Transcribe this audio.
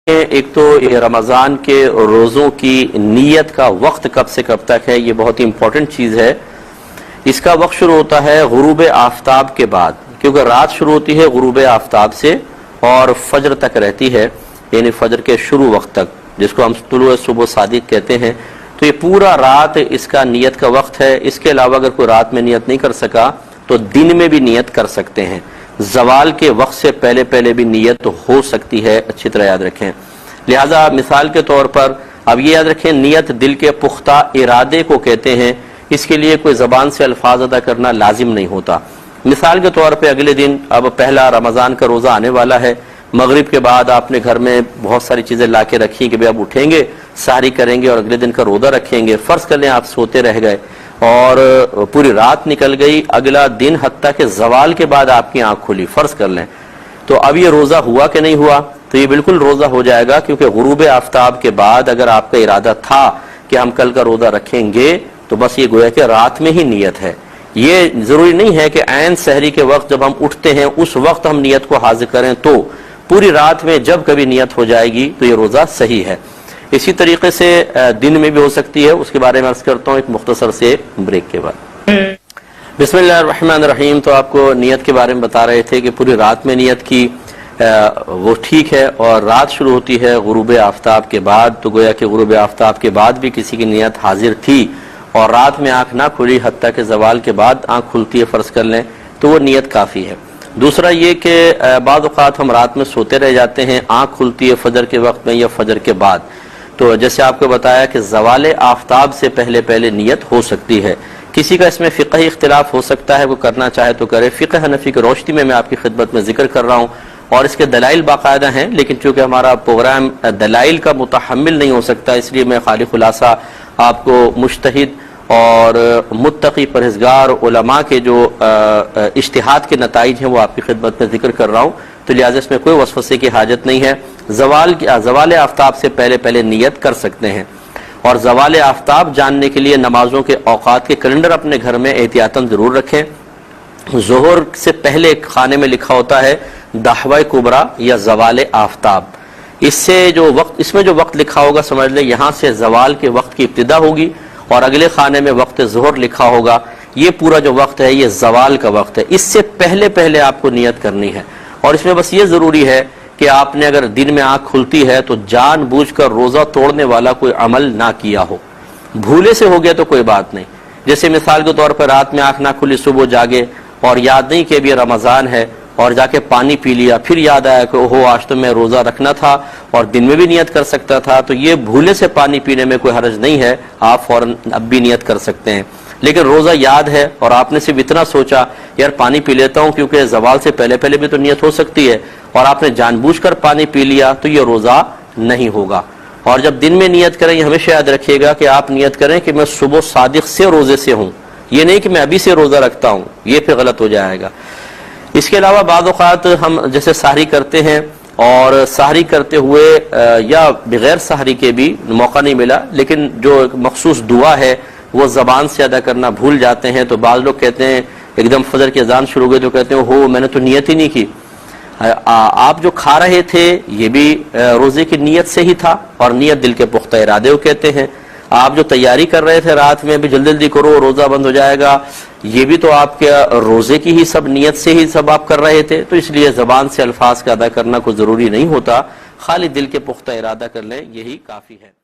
ایک تو یہ رمضان کے روزوں کی نیت کا وقت کب سے کب تک ہے، یہ بہت ہی امپورٹنٹ چیز ہے۔ اس کا وقت شروع ہوتا ہے غروب آفتاب کے بعد، کیونکہ رات شروع ہوتی ہے غروب آفتاب سے اور فجر تک رہتی ہے، یعنی فجر کے شروع وقت تک، جس کو ہم طلوع صبح صادق کہتے ہیں۔ تو یہ پورا رات اس کا نیت کا وقت ہے۔ اس کے علاوہ اگر کوئی رات میں نیت نہیں کر سکا تو دن میں بھی نیت کر سکتے ہیں۔ زوال کے وقت سے پہلے بھی نیت ہو سکتی ہے، اچھی طرح یاد رکھیں۔ لہذا مثال کے طور پر اب یہ یاد رکھیں، نیت دل کے پختہ ارادے کو کہتے ہیں، اس کے لیے کوئی زبان سے الفاظ ادا کرنا لازم نہیں ہوتا۔ مثال کے طور پہ اگلے دن اب پہلا رمضان کا روزہ آنے والا ہے، مغرب کے بعد آپ نے گھر میں بہت ساری چیزیں لا کے رکھی کہ اب اٹھیں گے، سحری کریں گے اور اگلے دن کا روزہ رکھیں گے۔ فرض کر لیں آپ سوتے رہ گئے اور پوری رات نکل گئی، اگلا دن حتیٰ کہ زوال کے بعد آپ کی آنکھ کھلی، فرض کر لیں، تو اب یہ روزہ ہوا کہ نہیں ہوا؟ تو یہ بالکل روزہ ہو جائے گا، کیونکہ غروب آفتاب کے بعد اگر آپ کا ارادہ تھا کہ ہم کل کا روزہ رکھیں گے تو بس یہ گویا کہ رات میں ہی نیت ہے۔ یہ ضروری نہیں ہے کہ عین سحری کے وقت جب ہم اٹھتے ہیں اس وقت ہم نیت کو حاضر کریں، تو پوری رات میں جب کبھی نیت ہو جائے گی تو یہ روزہ صحیح ہے۔ اسی طریقے سے دن میں بھی ہو سکتی ہے، اس کے بارے میں عرض کرتا ہوں ایک مختصر سے بریک کے بعد۔ بسم اللہ الرحمن الرحیم۔ تو آپ کو نیت کے بارے میں بتا رہے تھے کہ پوری رات میں نیت کی وہ ٹھیک ہے، اور رات شروع ہوتی ہے غروب آفتاب کے بعد، تو گویا کہ غروب آفتاب کے بعد بھی کسی کی نیت حاضر تھی اور رات میں آنکھ نہ کھلی حتیٰ کہ زوال کے بعد آنکھ کھلتی ہے فرض کر لیں، تو وہ نیت کافی ہے۔ دوسرا یہ کہ بعض اوقات ہم رات میں سوتے رہ جاتے ہیں، آنکھ کھلتی ہے فجر کے وقت میں یا فجر کے بعد، تو جیسے آپ کو بتایا کہ زوال آفتاب سے پہلے نیت ہو سکتی ہے۔ کسی کا اس میں فقہی اختلاف ہو سکتا ہے، وہ کرنا چاہے تو کرے۔ فقہ حنفی کی روشنی میں آپ کی خدمت میں ذکر کر رہا ہوں، اور اس کے دلائل باقاعدہ ہیں، لیکن چونکہ ہمارا پروگرام دلائل کا متحمل نہیں ہو سکتا، اس لیے میں خالی خلاصہ آپ کو مجتہد اور متقی پرہیزگار علماء کے جو اجتہاد کے نتائج ہیں وہ آپ کی خدمت میں ذکر کر رہا ہوں، تو لہٰذا اس میں کوئی وسوسے کی حاجت نہیں ہے۔ زوال آفتاب سے پہلے نیت کر سکتے ہیں، اور زوال آفتاب جاننے کے لیے نمازوں کے اوقات کے کیلنڈر اپنے گھر میں احتیاطاً ضرور رکھیں۔ ظہر سے پہلے ایک خانے میں لکھا ہوتا ہے دحوہ کبریٰ یا زوال آفتاب، اس میں جو وقت لکھا ہوگا سمجھ لیں یہاں سے زوال کے وقت کی ابتدا ہوگی، اور اگلے خانے میں وقت ظہر لکھا ہوگا، یہ پورا جو وقت ہے یہ زوال کا وقت ہے۔ اس سے پہلے آپ کو نیت کرنی ہے، اور اس میں بس یہ ضروری ہے کہ آپ نے اگر دن میں آنکھ کھلتی ہے تو جان بوجھ کر روزہ توڑنے والا کوئی عمل نہ کیا ہو۔ بھولے سے ہو گیا تو کوئی بات نہیں، جیسے مثال کے طور پر رات میں آنکھ نہ کھلی، صبح جاگے اور یاد نہیں کہ ابھی رمضان ہے اور جا کے پانی پی لیا، پھر یاد آیا کہ اوہو آج تو میں روزہ رکھنا تھا اور دن میں بھی نیت کر سکتا تھا، تو یہ بھولے سے پانی پینے میں کوئی حرج نہیں ہے، آپ فوراً اب بھی نیت کر سکتے ہیں۔ لیکن روزہ یاد ہے اور آپ نے صرف اتنا سوچا یار پانی پی لیتا ہوں کیونکہ زوال سے پہلے بھی تو نیت ہو سکتی ہے، اور آپ نے جان بوجھ کر پانی پی لیا، تو یہ روزہ نہیں ہوگا۔ اور جب دن میں نیت کریں، یہ ہمیشہ یاد رکھیے گا کہ آپ نیت کریں کہ میں صبح صادق سے روزے سے ہوں، یہ نہیں کہ میں ابھی سے روزہ رکھتا ہوں، یہ پھر غلط ہو جائے گا۔ اس کے علاوہ بعض اوقات ہم جیسے سحری کرتے ہیں، اور سحری کرتے ہوئے یا بغیر سحری کے بھی موقع نہیں ملا، لیکن جو ایک مخصوص دعا ہے وہ زبان سے ادا کرنا بھول جاتے ہیں، تو بعض لوگ کہتے ہیں ایک دم فجر کی اذان شروع ہوئی تو کہتے ہیں ہو میں نے تو نیت ہی نہیں کی۔ آپ جو کھا رہے تھے یہ بھی روزے کی نیت سے ہی تھا، اور نیت دل کے پختہ ارادے کو کہتے ہیں۔ آپ جو تیاری کر رہے تھے رات میں بھی جلدی کرو روزہ بند ہو جائے گا، یہ بھی تو آپ کے روزے کی ہی سب نیت سے ہی سب آپ کر رہے تھے، تو اس لیے زبان سے الفاظ کا ادا کرنا کوئی ضروری نہیں ہوتا، خالی دل کے پختہ ارادہ کر لیں یہی کافی ہے۔